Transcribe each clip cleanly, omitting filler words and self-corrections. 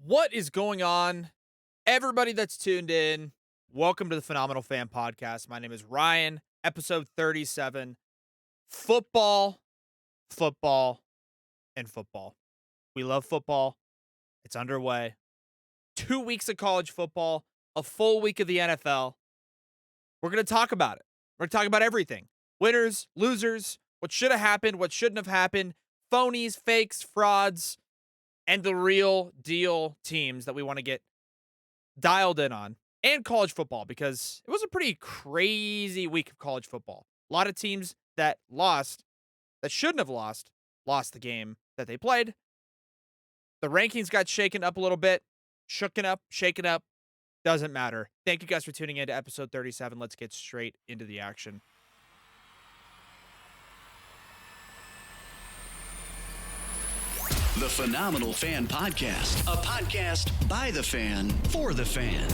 What is going on? Everybody that's tuned in, welcome to the Phenomenal Fan Podcast. My name is Ryan, episode 37. Football, football, and football. We love football. It's underway. 2 weeks of college football, a full week of the NFL. We're going to talk about it. We're going to talk about everything: winners, losers, what should have happened, what shouldn't have happened, phonies, fakes, frauds, and the real deal teams that we want to get dialed in on, and college football, because it was a pretty crazy week of college football. A lot of teams that lost, that shouldn't have lost the game that they played. The rankings got shaken up a little bit, shooken up, shaken up. Doesn't matter. Thank you guys for tuning in to episode 37. Let's get straight into the action. The Phenomenal Fan Podcast, a podcast by the fan, for the fan.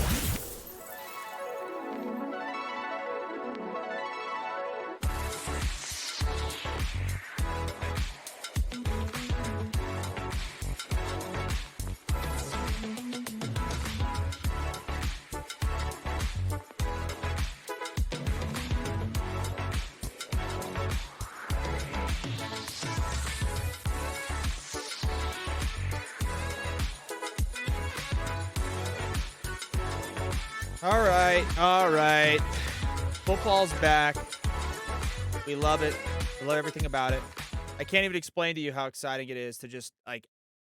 All right. Football's back. We love it. We love everything about it. I can't even explain to you how exciting it is to just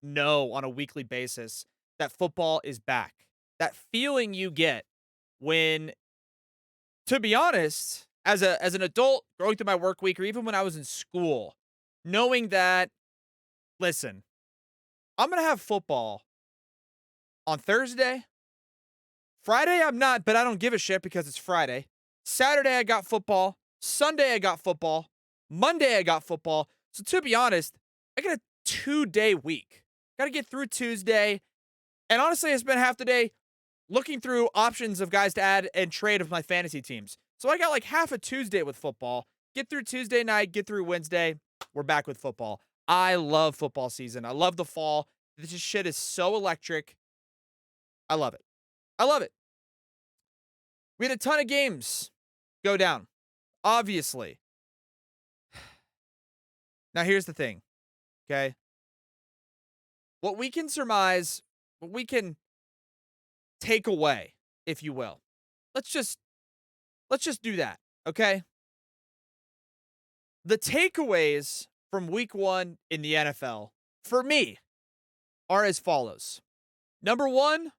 know on a weekly basis that football is back. That feeling you get when, to be honest, as an adult going through my work week, or even when I was in school, knowing that, listen, I'm gonna have football on Thursday. Friday, I'm not, but I don't give a shit because it's Friday. Saturday, I got football. Sunday, I got football. Monday, I got football. So to be honest, I got a 2-day week. Got to get through Tuesday. And honestly, I spent half the day looking through options of guys to add and trade with my fantasy teams. So I got like half a Tuesday with football. Get through Tuesday night, get through Wednesday. We're back with football. I love football season. I love the fall. This shit is so electric. I love it. I love it. We had a ton of games go down, obviously. Now, here's the thing, okay? What we can surmise, what we can take away, if you will. Let's just do that, okay? The takeaways from week 1 in the NFL, for me, are as follows. Number 1,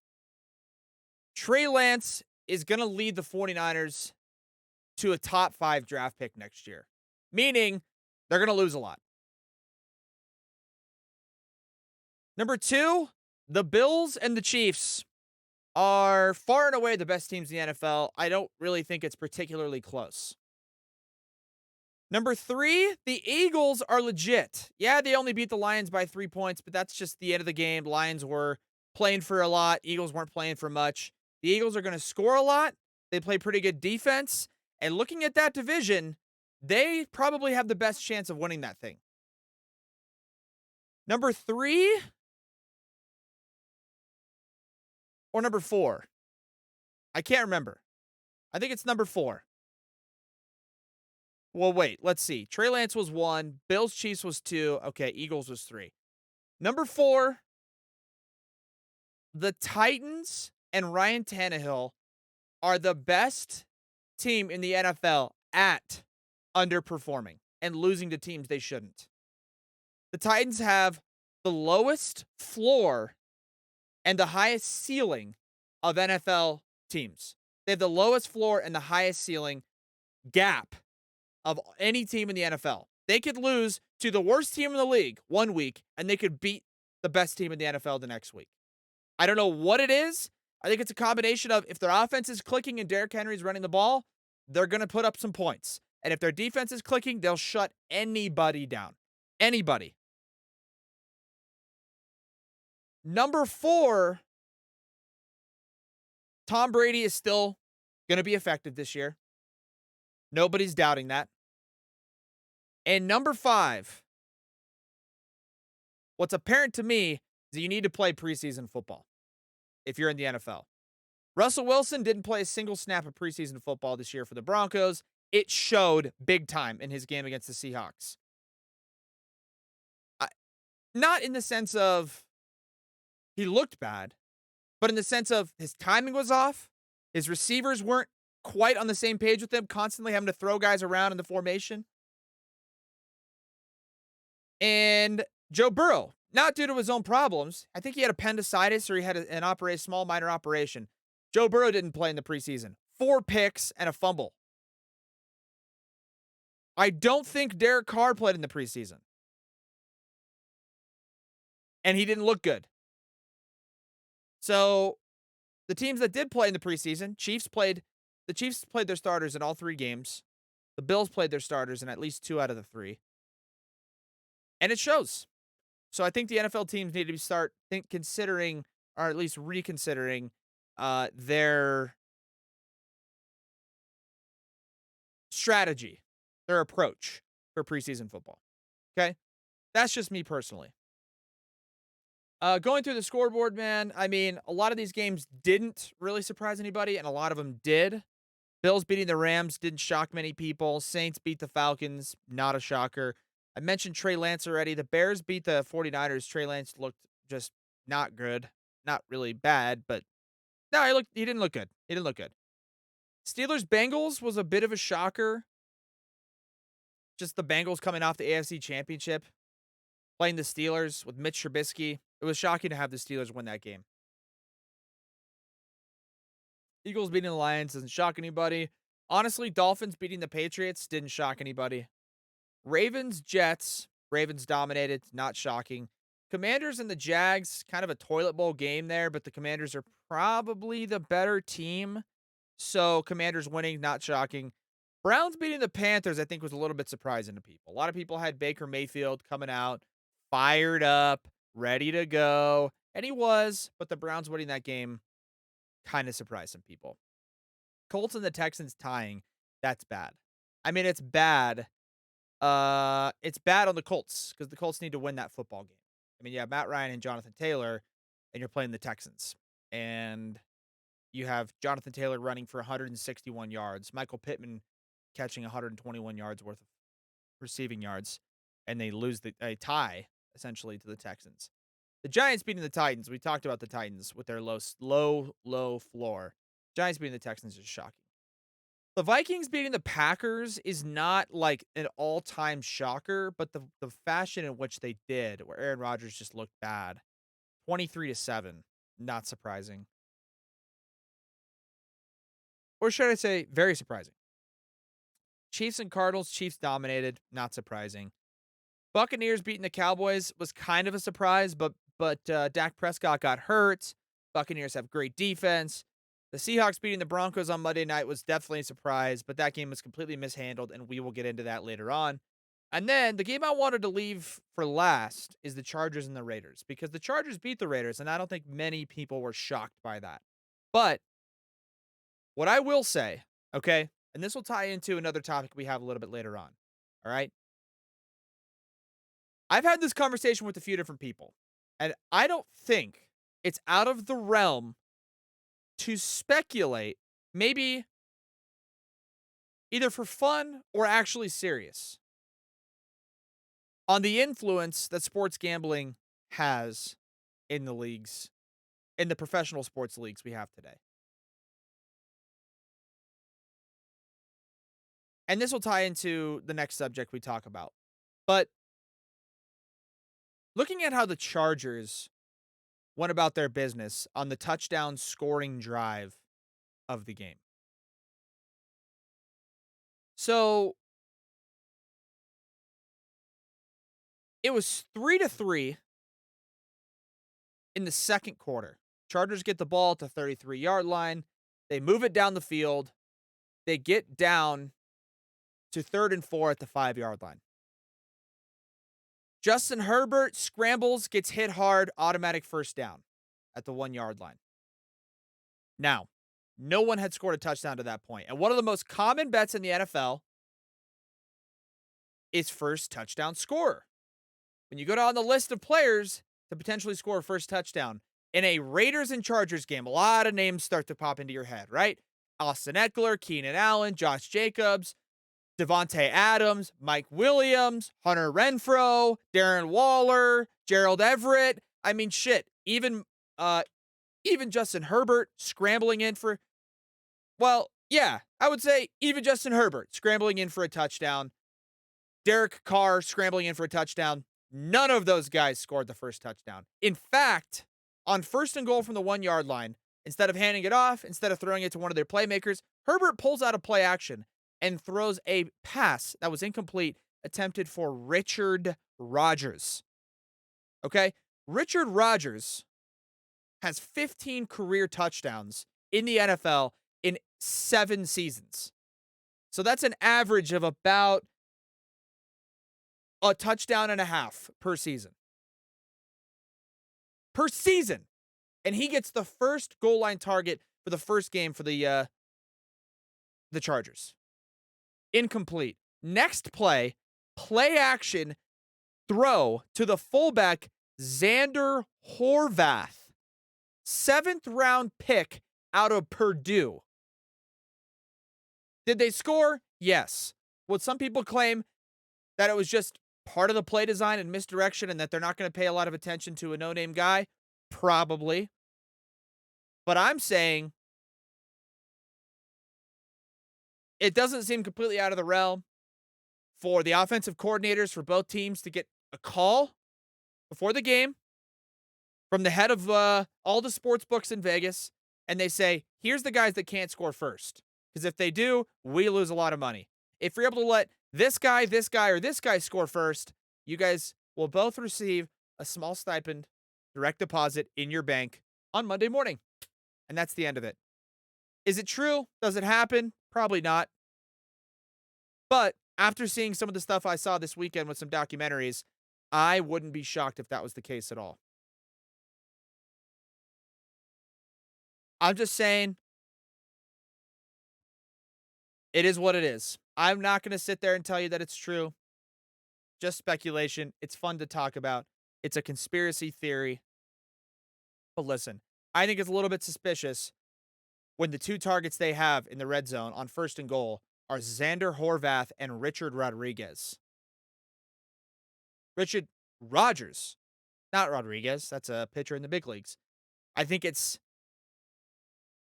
Trey Lance is going to lead the 49ers to a top 5 draft pick next year, meaning they're going to lose a lot. Number 2, the Bills and the Chiefs are far and away the best teams in the NFL. I don't really think it's particularly close. Number 3, the Eagles are legit. Yeah, they only beat the Lions by 3 points, but that's just the end of the game. Lions were playing for a lot. Eagles weren't playing for much. The Eagles are going to score a lot. They play pretty good defense. And looking at that division, they probably have the best chance of winning that thing. Number 3 or number 4? I can't remember. I think it's number 4. Well, wait, let's see. Trey Lance was 1. Bills Chiefs was 2. Okay, Eagles was 3. Number 4, the Titans and Ryan Tannehill are the best team in the NFL at underperforming and losing to teams they shouldn't. The Titans have the lowest floor and the highest ceiling of NFL teams. They have the lowest floor and the highest ceiling gap of any team in the NFL. They could lose to the worst team in the league one week, and they could beat the best team in the NFL the next week. I don't know what it is. I think it's a combination of, if their offense is clicking and Derrick Henry's running the ball, they're going to put up some points. And if their defense is clicking, they'll shut anybody down. Anybody. Number 4, Tom Brady is still going to be effective this year. Nobody's doubting that. And number 5, what's apparent to me is that you need to play preseason football. if you're in the NFL. Russell Wilson didn't play a single snap of preseason football this year for the Broncos. It showed big time in his game against the Seahawks. I, not in the sense of he looked bad, but in the sense of his timing was off. His receivers weren't quite on the same page with him, constantly having to throw guys around in the formation. And Joe Burrow, not due to his own problems. I think he had appendicitis or he had a small minor operation. Joe Burrow didn't play in the preseason. 4 picks and a fumble. I don't think Derek Carr played in the preseason. And he didn't look good. So the teams that did play in the preseason, the Chiefs played their starters in all 3 games. The Bills played their starters in at least 2 out of the 3. And it shows. So I think the NFL teams need to start considering, or at least reconsidering, their strategy, their approach for preseason football. Okay? That's just me personally. Going through the scoreboard, man, I mean, a lot of these games didn't really surprise anybody, and a lot of them did. Bills beating the Rams didn't shock many people. Saints beat the Falcons, not a shocker. I mentioned Trey Lance already. The Bears beat the 49ers. Trey Lance looked just not good. Not really bad, but no, he didn't look good. He didn't look good. Steelers Bengals was a bit of a shocker. Just the Bengals coming off the AFC Championship, playing the Steelers with Mitch Trubisky. It was shocking to have the Steelers win that game. Eagles beating the Lions doesn't shock anybody. Honestly, Dolphins beating the Patriots didn't shock anybody. Ravens, Jets. Ravens dominated, not shocking. Commanders and the Jags, kind of a toilet bowl game there, but the Commanders are probably the better team. So Commanders winning, not shocking. Browns beating the Panthers, I think, was a little bit surprising to people. A lot of people had Baker Mayfield coming out, fired up, ready to go. And he was, but the Browns winning that game kind of surprised some people. Colts and the Texans tying, that's bad. I mean, it's bad. It's bad on the Colts because the Colts need to win that football game. I mean, you have Matt Ryan and Jonathan Taylor, and you're playing the Texans. And you have Jonathan Taylor running for 161 yards, Michael Pittman catching 121 yards worth of receiving yards, and they lose a tie essentially to the Texans. The Giants beating the Titans. We talked about the Titans with their low floor. Giants beating the Texans is shocking. The Vikings beating the Packers is not like an all-time shocker, but the fashion in which they did, where Aaron Rodgers just looked bad. 23-7, not surprising. Or should I say, very surprising. Chiefs and Cardinals, Chiefs dominated, not surprising. Buccaneers beating the Cowboys was kind of a surprise, but Dak Prescott got hurt. Buccaneers have great defense. The Seahawks beating the Broncos on Monday night was definitely a surprise, but that game was completely mishandled, and we will get into that later on. And then the game I wanted to leave for last is the Chargers and the Raiders, because the Chargers beat the Raiders, and I don't think many people were shocked by that. But what I will say, okay, and this will tie into another topic we have a little bit later on, all right? I've had this conversation with a few different people, and I don't think it's out of the realm to speculate, maybe either for fun or actually serious, on the influence that sports gambling has in the leagues, in the professional sports leagues we have today. And this will tie into the next subject we talk about. But looking at how the Chargers went about their business on the touchdown scoring drive of the game. So it was 3-3 in the second quarter. Chargers get the ball at the 33-yard line. They move it down the field. They get down to 3rd and 4 at the 5-yard line. Justin Herbert scrambles, gets hit hard, automatic first down at the 1-yard line. Now, no one had scored a touchdown to that point. And one of the most common bets in the NFL is first touchdown scorer. When you go down the list of players to potentially score a first touchdown, In a Raiders and Chargers game, a lot of names start to pop into your head, right? Austin Eckler, Keenan Allen, Josh Jacobs, Devontae Adams, Mike Williams, Hunter Renfrow, Darren Waller, Gerald Everett. I mean, shit. Even Justin Herbert scrambling in for, well, yeah, I would say even Justin Herbert scrambling in for a touchdown. Derek Carr scrambling in for a touchdown. None of those guys scored the first touchdown. In fact, on first and goal from the 1 yard line, instead of handing it off, instead of throwing it to one of their playmakers, Herbert pulls out a play action and throws a pass that was incomplete, attempted for Richard Rodgers. Okay? Richard Rodgers has 15 career touchdowns in the NFL in 7 seasons. So that's an average of about a touchdown and a half per season. Per season. And he gets the first goal line target for the first game for the Chargers. Incomplete. Next play, play action throw to the fullback Xander Horvath. 7th round pick out of Purdue. Did they score? Yes. Would some people claim that it was just part of the play design and misdirection and that they're not going to pay a lot of attention to a no-name guy? Probably. But I'm saying it doesn't seem completely out of the realm for the offensive coordinators for both teams to get a call before the game from the head of all the sports books in Vegas, and they say, here's the guys that can't score first. Because if they do, we lose a lot of money. If you're able to let this guy, or this guy score first, you guys will both receive a small stipend, direct deposit in your bank on Monday morning. And that's the end of it. Is it true? Does it happen? Probably not. But after seeing some of the stuff I saw this weekend with some documentaries, I wouldn't be shocked if that was the case at all. I'm just saying, it is what it is. I'm not going to sit there and tell you that it's true. Just speculation. It's fun to talk about. It's a conspiracy theory. But listen, I think it's a little bit suspicious when the two targets they have in the red zone on first and goal are Xander Horvath and Richard Rodriguez. Richard Rodgers, not Rodriguez. That's a pitcher in the big leagues. I think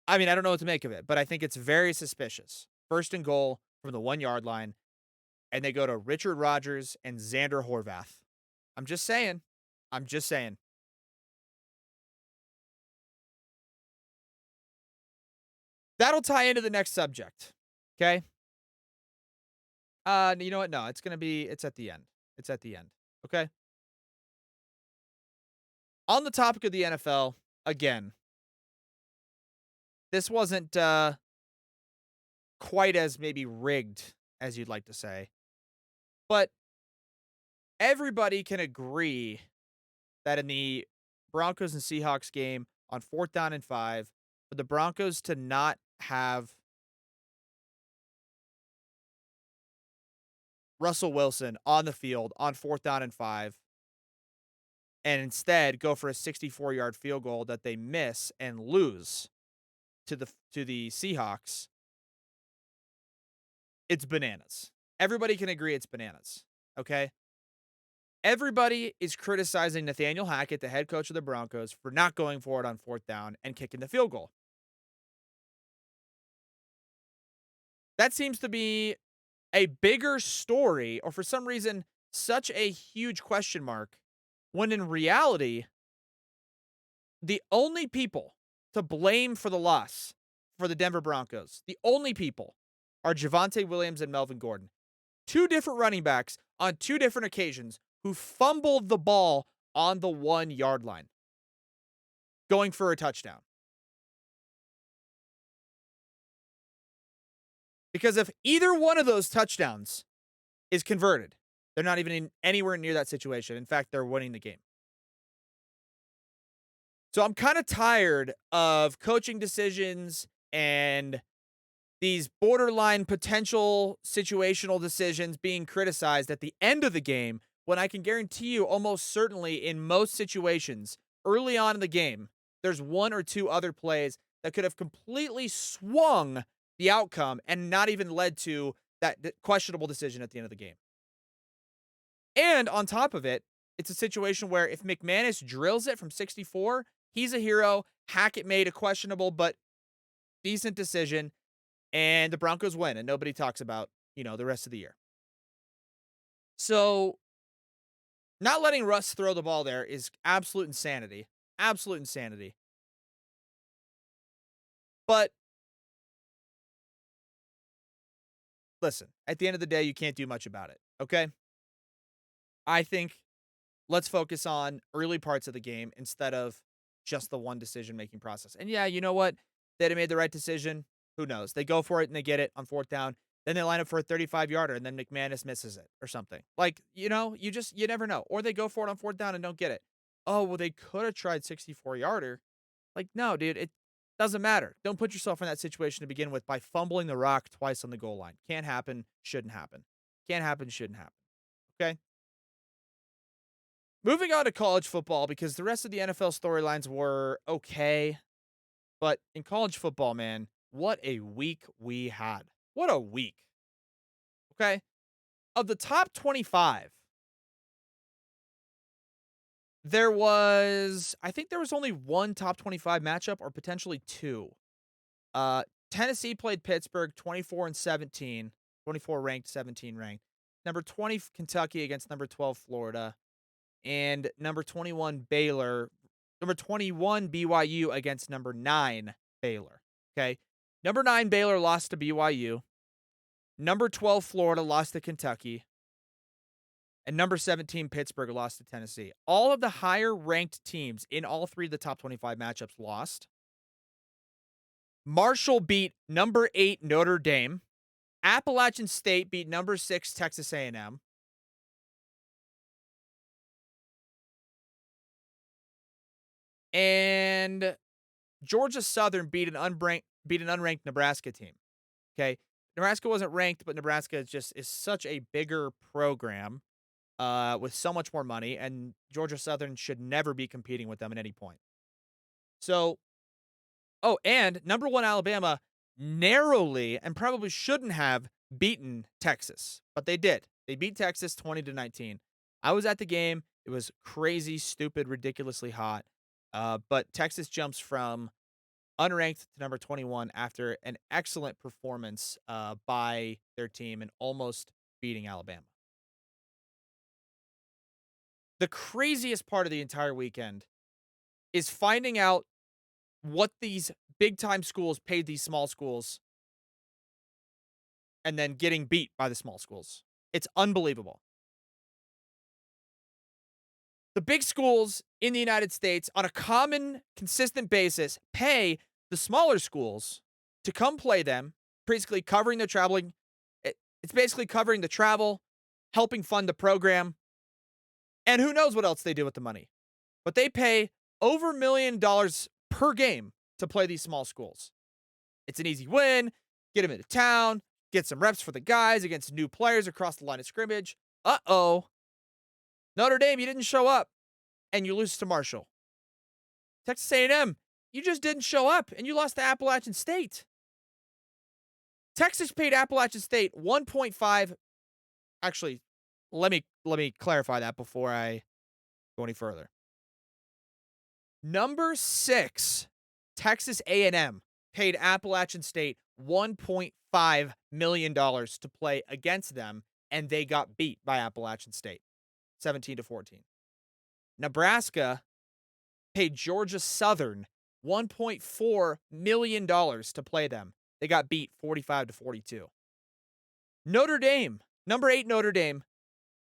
I don't know what to make of it, but I think it's very suspicious. First and goal from the 1 yard line, and they go to Richard Rodgers and Xander Horvath. I'm just saying. I'm just saying. That'll tie into the next subject. Okay? You know what? No, it's at the end. It's at the end. Okay? On the topic of the NFL, again, this wasn't quite as maybe rigged as you'd like to say, but everybody can agree that in the Broncos and Seahawks game on 4th down and 5, for the Broncos to not have Russell Wilson on the field on 4th down and 5, and instead go for a 64-yard field goal that they miss and lose to the Seahawks, it's bananas. Everybody can agree it's bananas, okay? Everybody is criticizing Nathaniel Hackett, the head coach of the Broncos, for not going for it on 4th down and kicking the field goal. That seems to be a bigger story, or for some reason, such a huge question mark, when in reality, the only people to blame for the loss for the Denver Broncos, the only people, are Javonte Williams and Melvin Gordon. Two different running backs on two different occasions who fumbled the ball on the 1 yard line, going for a touchdown. Because if either one of those touchdowns is converted, they're not even anywhere near that situation. In fact, they're winning the game. So I'm kind of tired of coaching decisions and these borderline potential situational decisions being criticized at the end of the game, when I can guarantee you almost certainly in most situations early on in the game, there's one or two other plays that could have completely swung the outcome and not even led to that questionable decision at the end of the game. And on top of it, it's a situation where if McManus drills it from 64, he's a hero. Hackett made a questionable but decent decision, and the Broncos win, and nobody talks about, the rest of the year. So, not letting Russ throw the ball there is absolute insanity. Absolute insanity. But listen, at the end of the day, you can't do much about it. Okay. I think let's focus on early parts of the game instead of just the one decision making process. And yeah, you know what? They'd have made the right decision. Who knows? They go for it and they get it on fourth down. Then they line up for a 35 yarder and then McManus misses it or something. Like, you never know. Or they go for it on fourth down and don't get it. Oh, well, they could have tried 64 yarder. Like, no, dude, it doesn't matter. Don't put yourself in that situation to begin with by fumbling the rock twice on the goal line. Can't happen, shouldn't happen. Can't happen, shouldn't happen. Okay. Moving on to college football because the rest of the NFL storylines were okay. But in college football, man, what a week we had. What a week. Okay. Of the top 25, I think there was only one top 25 matchup or potentially two. Uh, Tennessee played Pittsburgh 24 and 17, 24 ranked, 17 ranked. Number 20, Kentucky against number 12, Florida. And number 21, Baylor. Number 21, BYU against number 9, Baylor. Okay. Number 9, Baylor lost to BYU. Number 12, Florida lost to Kentucky. And number 17, Pittsburgh lost to Tennessee. All of the higher ranked teams in all three of the top 25 matchups lost. Marshall beat number 8, Notre Dame. Appalachian State beat number 6, Texas A&M. And Georgia Southern beat an unranked Nebraska team. Okay. Nebraska wasn't ranked, but Nebraska is such a bigger program with so much more money, and Georgia Southern should never be competing with them at any point. So, oh, and number 1 Alabama narrowly and probably shouldn't have beaten Texas, but they did. They beat Texas 20-19. I was at the game. It was crazy, stupid, ridiculously hot. But Texas jumps from unranked to number 21 after an excellent performance by their team and almost beating Alabama. The craziest part of the entire weekend is finding out what these big time schools paid these small schools and then getting beat by the small schools. It's unbelievable. The big schools in the United States on a common, consistent basis pay the smaller schools to come play them, basically covering the traveling. It's basically covering the travel, helping fund the program, and who knows what else they do with the money. But they pay over $1 million per game to play these small schools. It's an easy win. Get them into town, get some reps for the guys against new players across the line of scrimmage. Uh-oh. Notre Dame, you didn't show up, and you lose to Marshall. Texas A&M, you just didn't show up, and you lost to Appalachian State. Texas paid Appalachian State 1.5. Actually, let me clarify that before I go any further. Number 6, Texas A&M paid Appalachian State $1.5 million to play against them, and they got beat by Appalachian State, 17-14. Nebraska paid Georgia Southern $1.4 million to play them. They got beat 45-42. Notre Dame, number 8 Notre Dame,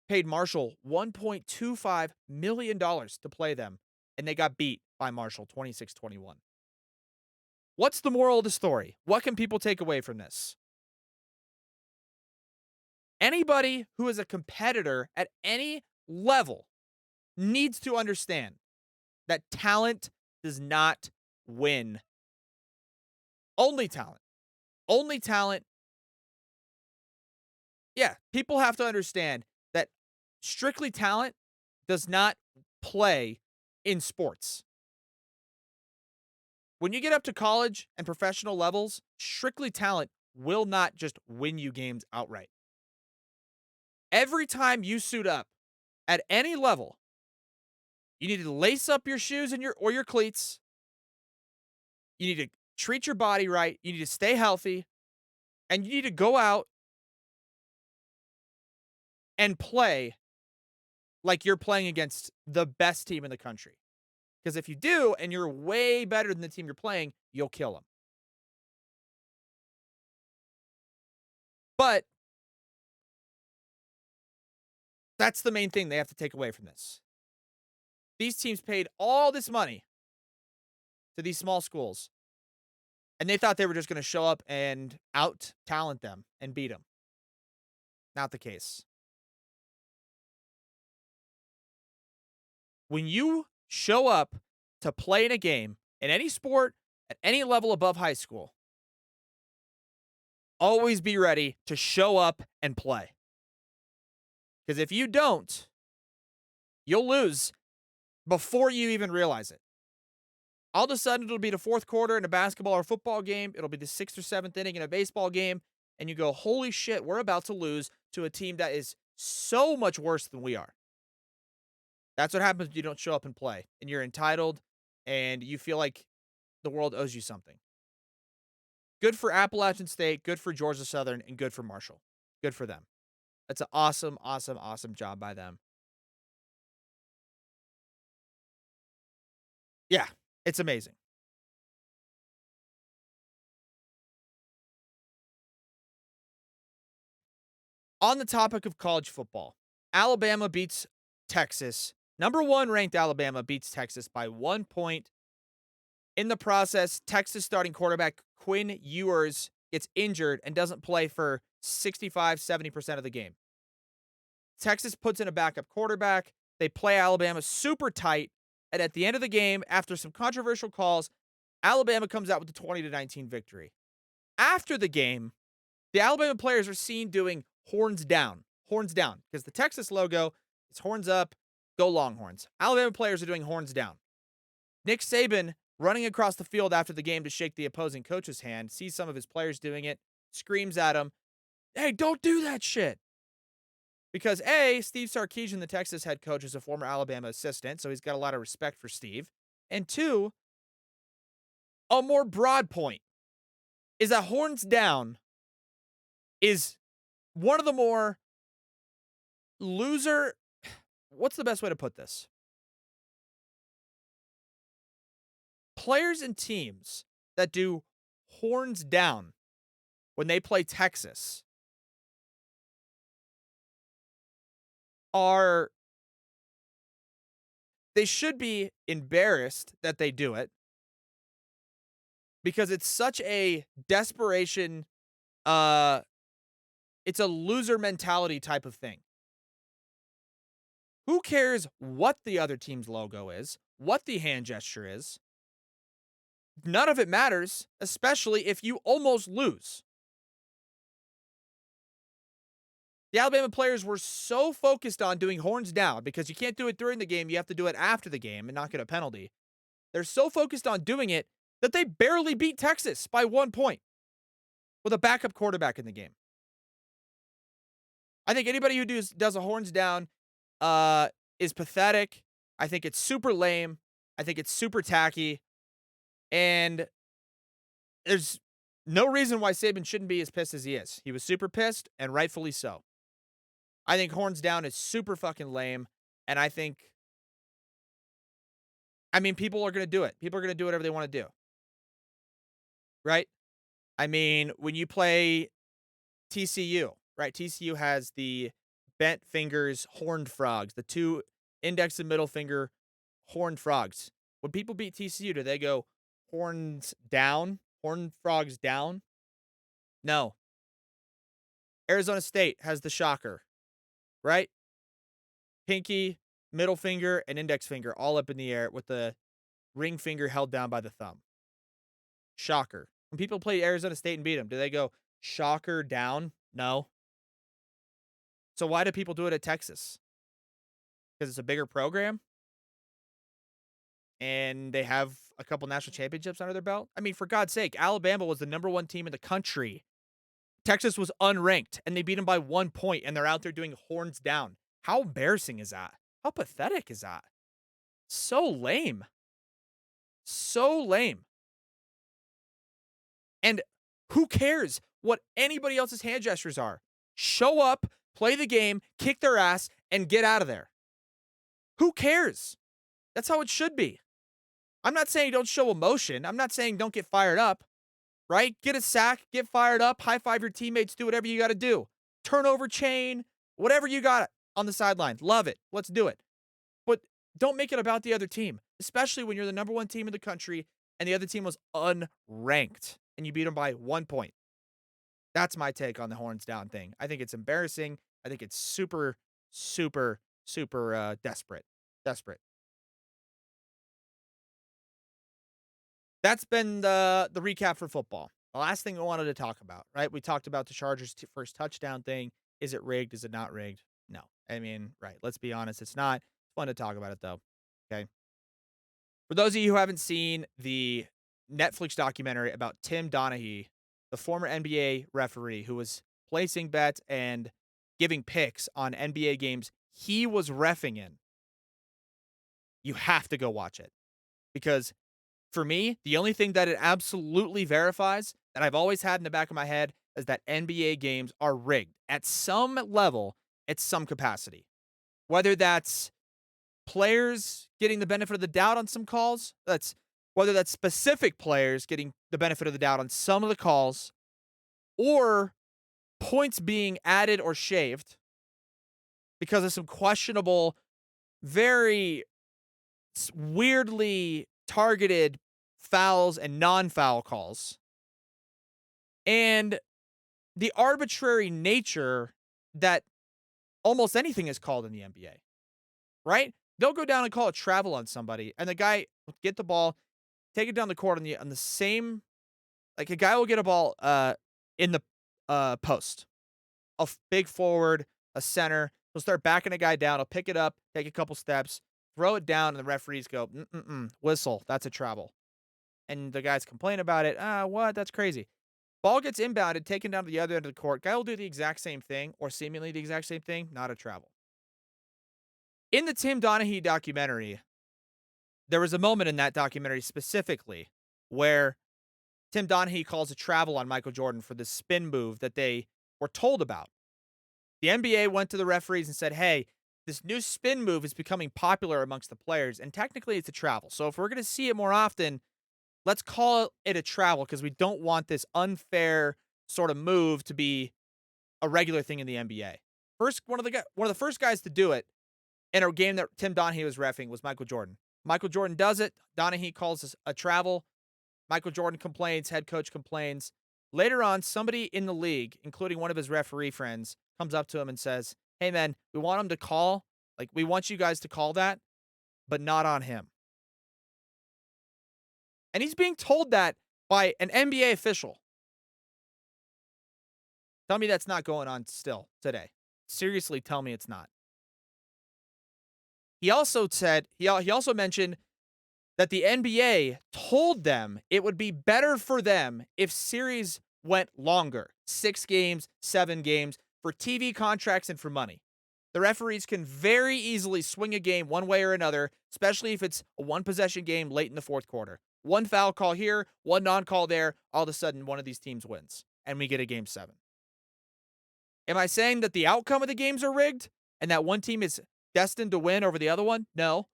paid Marshall $1.25 million to play them, and they got beat by Marshall 26-21. What's the moral of the story? What can people take away from this? Anybody who is a competitor at any level needs to understand that talent does not win. Only talent. Only talent. Yeah, people have to understand that strictly talent does not play in sports. When you get up to college and professional levels, strictly talent will not just win you games outright. Every time you suit up at any level, you need to lace up your shoes and your cleats. You need to treat your body right. You need to stay healthy, and you need to go out and play like you're playing against the best team in the country. Because if you do, and you're way better than the team you're playing, you'll kill them. But that's the main thing they have to take away from this. These teams paid all this money to these small schools, and they thought they were just going to show up and out talent them and beat them. Not the case. When you show up to play in a game in any sport at any level above high school, always be ready to show up and play. Because if you don't, you'll lose before you even realize it. All of a sudden, it'll be the fourth quarter in a basketball or football game. It'll be the sixth or seventh inning in a baseball game. And you go, holy shit, we're about to lose to a team that is so much worse than we are. That's what happens when you don't show up and play. And you're entitled and you feel like the world owes you something. Good for Appalachian State, good for Georgia Southern, and good for Marshall. Good for them. That's an awesome, awesome, awesome job by them. Yeah, it's amazing. On the topic of college football, Alabama beats Texas. Number one ranked Alabama beats Texas by 1 point. In the process, Texas starting quarterback Quinn Ewers gets injured and doesn't play for 65-70% of the game. Texas puts in a backup quarterback. They play Alabama super tight. And at the end of the game, after some controversial calls, Alabama comes out with the 20-19 victory. After the game, the Alabama players are seen doing horns down, because the Texas logo is horns up, go Longhorns. Alabama players are doing horns down. Nick Saban, running across the field after the game to shake the opposing coach's hand, sees some of his players doing it, screams at him, hey, don't do that shit. Because A, Steve Sarkisian, the Texas head coach, is a former Alabama assistant, so he's got a lot of respect for Steve. And two, a more broad point is that horns down is one of the more loser. What's the best way to put this? Players and teams that do horns down when they play Texas are, they should be embarrassed that they do it because it's such a desperation. It's a loser mentality type of thing. Who cares what the other team's logo is, what the hand gesture is? None of it matters, especially if you almost lose. The Alabama players were so focused on doing horns down because you can't do it during the game. You have to do it after the game and not get a penalty. They're so focused on doing it that they barely beat Texas by 1 point with a backup quarterback in the game. I think anybody who does a horns down is pathetic. I think it's super lame. I think it's super tacky. And there's no reason why Saban shouldn't be as pissed as he is. He was super pissed, and rightfully so. I think horns down is super fucking lame. And I mean, people are going to do it. People are going to do whatever they want to do. Right? I mean, when you play TCU, right? TCU has the bent fingers, horned frogs, the two index and middle finger horned frogs. When people beat TCU, do they go horns down, horned frogs down? No. Arizona State has the shocker, right? Pinky, middle finger, and index finger all up in the air with the ring finger held down by the thumb. Shocker. When people play Arizona State and beat them, do they go shocker down? No. So why do people do it at Texas? Because it's a bigger program and they have a couple national championships under their belt. I mean, for God's sake, Alabama was the number 1 team in the country. Texas was unranked, and they beat them by 1 point, and they're out there doing horns down. How embarrassing is that? How pathetic is that? So lame. So lame. And who cares what anybody else's hand gestures are? Show up, play the game, kick their ass, and get out of there. Who cares? That's how it should be. I'm not saying don't show emotion. I'm not saying don't get fired up, right? Get a sack, get fired up, high five your teammates, do whatever you got to do. Turnover chain, whatever you got on the sideline. Love it. Let's do it. But don't make it about the other team, especially when you're the number 1 team in the country and the other team was unranked and you beat them by 1 point. That's my take on the horns down thing. I think it's embarrassing. I think it's super, super, super desperate. Desperate. That's been the recap for football. The last thing I wanted to talk about, right? We talked about the Chargers' first touchdown thing. Is it rigged? Is it not rigged? No. I mean, right. Let's be honest. It's not. It's fun to talk about it, though. Okay. For those of you who haven't seen the Netflix documentary about Tim Donaghy, the former NBA referee who was placing bets and giving picks on NBA games he was reffing in, you have to go watch it because for me, the only thing that it absolutely verifies that I've always had in the back of my head is that NBA games are rigged at some level, at some capacity. Whether that's players getting the benefit of the doubt on some calls, whether that's specific players getting the benefit of the doubt on some of the calls, or points being added or shaved because of some questionable, very weirdly targeted fouls and non-foul calls, and the arbitrary nature that almost anything is called in the NBA, right? They'll go down and call a travel on somebody, and the guy will get the ball, take it down the court on the same, like a guy will get a ball in the post, big forward, a center. He'll start backing a guy down. He'll pick it up, take a couple steps, throw it down, and the referees go, whistle, that's a travel. And the guys complain about it. What? That's crazy. Ball gets inbounded, taken down to the other end of the court. Guy will do the exact same thing, or seemingly the exact same thing, not a travel. In the Tim Donaghy documentary, there was a moment in that documentary specifically where Tim Donaghy calls a travel on Michael Jordan for the spin move that they were told about. The NBA went to the referees and said, hey, this new spin move is becoming popular amongst the players, and technically it's a travel. So if we're going to see it more often, let's call it a travel because we don't want this unfair sort of move to be a regular thing in the NBA. One of the first guys to do it in a game that Tim Donaghy was reffing was Michael Jordan. Michael Jordan does it. Donaghy calls this a travel. Michael Jordan complains. Head coach complains. Later on, somebody in the league, including one of his referee friends, comes up to him and says, hey, man, we want him to call. Like, we want you guys to call that, but not on him. And he's being told that by an NBA official. Tell me that's not going on still today. Seriously, tell me it's not. He also said, he also mentioned that the NBA told them it would be better for them if series went longer, 6 games, 7 games, for TV contracts and for money. The referees can very easily swing a game one way or another, especially if it's a one-possession game late in the fourth quarter. One foul call here, one non-call there, all of a sudden one of these teams wins, and we get a game 7. Am I saying that the outcome of the games are rigged and that one team is destined to win over the other one? No.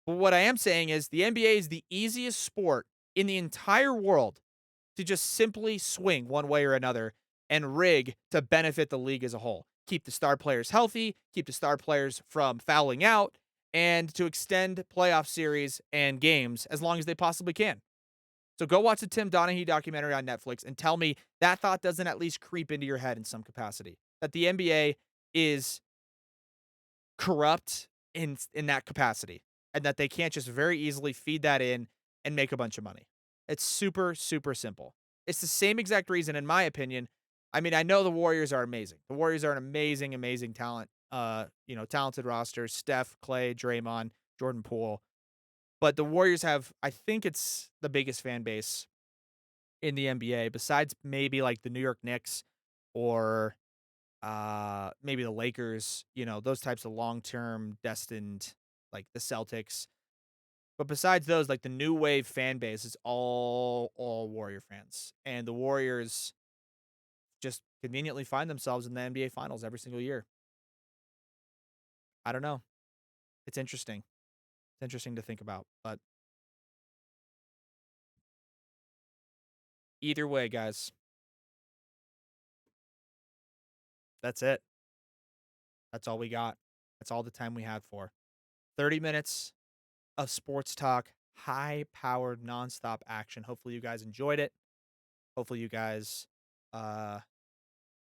But what I am saying is the NBA is the easiest sport in the entire world to just simply swing one way or another and rig to benefit the league as a whole. Keep the star players healthy, keep the star players from fouling out, and to extend playoff series and games as long as they possibly can. So go watch the Tim Donaghy documentary on Netflix and tell me that thought doesn't at least creep into your head in some capacity. That the NBA is corrupt in that capacity and that they can't just very easily feed that in and make a bunch of money. It's super, super simple. It's the same exact reason, in my opinion. I mean, I know the Warriors are amazing. The Warriors are an amazing, amazing talent. Talented roster. Steph, Clay, Draymond, Jordan Poole. But the Warriors have, I think it's the biggest fan base in the NBA besides maybe like the New York Knicks or maybe the Lakers, those types of long-term destined like the Celtics. But besides those, like the new wave fan base is all Warrior fans. And the Warriors just conveniently find themselves in the NBA finals every single year. I don't know. It's interesting. It's interesting to think about. But either way, guys, that's it. That's all we got. That's all the time we had for 30 minutes of sports talk, high powered, nonstop action. Hopefully, you guys enjoyed it. Hopefully, you guys uh,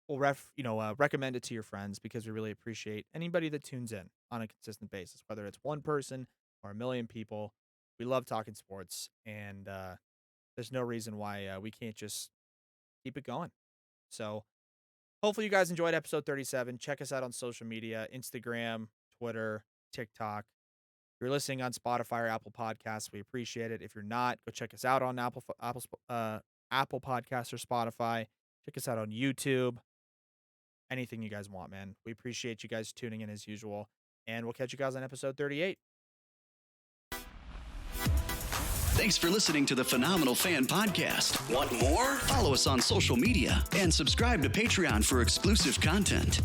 will recommend it to your friends because we really appreciate anybody that tunes in on a consistent basis, whether it's one person or a million people. We love talking sports, and there's no reason why we can't just keep it going. So, hopefully, you guys enjoyed episode 37. Check us out on social media: Instagram, Twitter, TikTok. If you're listening on Spotify or Apple Podcasts, we appreciate it. If you're not, go check us out on Apple Podcasts or Spotify. Check us out on YouTube. Anything you guys want, man. We appreciate you guys tuning in as usual, and we'll catch you guys on episode 38. Thanks for listening to the Phenomenal Fan Podcast. Want more? Follow us on social media and subscribe to Patreon for exclusive content.